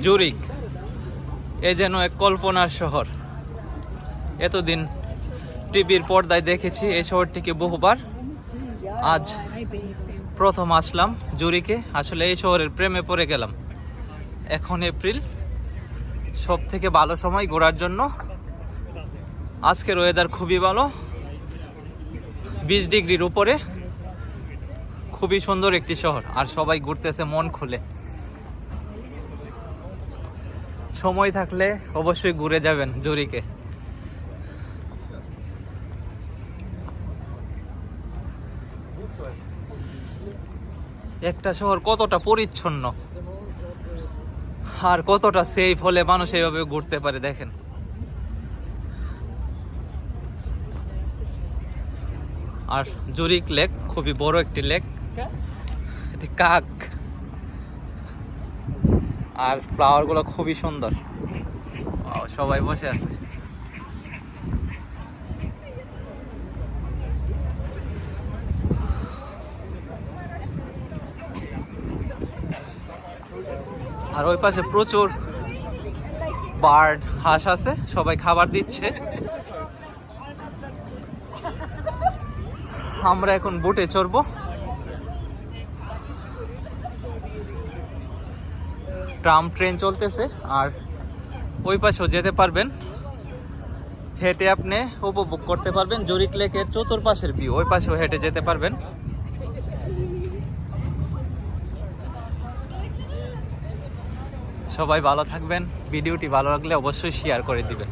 Zurich এ যেন এক কল্পনার শহর। এতদিন টিভির পর্দায় দেখেছি এই শহরটিকে বহুবার, আজ প্রথম আসলাম জুরিকে। আসলে এই শহরের প্রেমে পড়ে গেলাম। এখন এপ্রিল, সব থেকে ভালো সময় ঘোরার জন্য। আজকের ওয়েদার খুবই ভালো, 20 ডিগ্রির উপরে। খুবই সুন্দর একটি শহর, আর সবাই ঘুরতেছে মন খুলে। সময় থাকলে অবশ্যই ঘুরে যাবেন জুরিকে। একটা শহর কতটা পরিচ্ছন্ন আর কতটা সেফ হলে মানুষ এইভাবে ঘুরতে পারে দেখেন। আর জুরিক লেক খুবই বড় একটি লেক, এটি কাক, আর ফ্লাওয়ার গুলো খুবই সুন্দর। সবাই বসে আছে। আর ওই পাশে প্রচুর বার্ড, হাঁস আছে, সবাই খাবার দিচ্ছে। আমরা এখন বোটে চড়বো। ট্রাম ট্রেন চলতেছে, আর ওই পাশেও যেতে পারবেন। হেঁটে আপনি উপভোগ করতে পারবেন জুরিক লেকের চতুর্পাশের ভিউ। ওই পাশেও হেঁটে যেতে পারবেন। সবাই ভালো থাকবেন। ভিডিওটি ভালো লাগলে অবশ্যই শেয়ার করে দিবেন।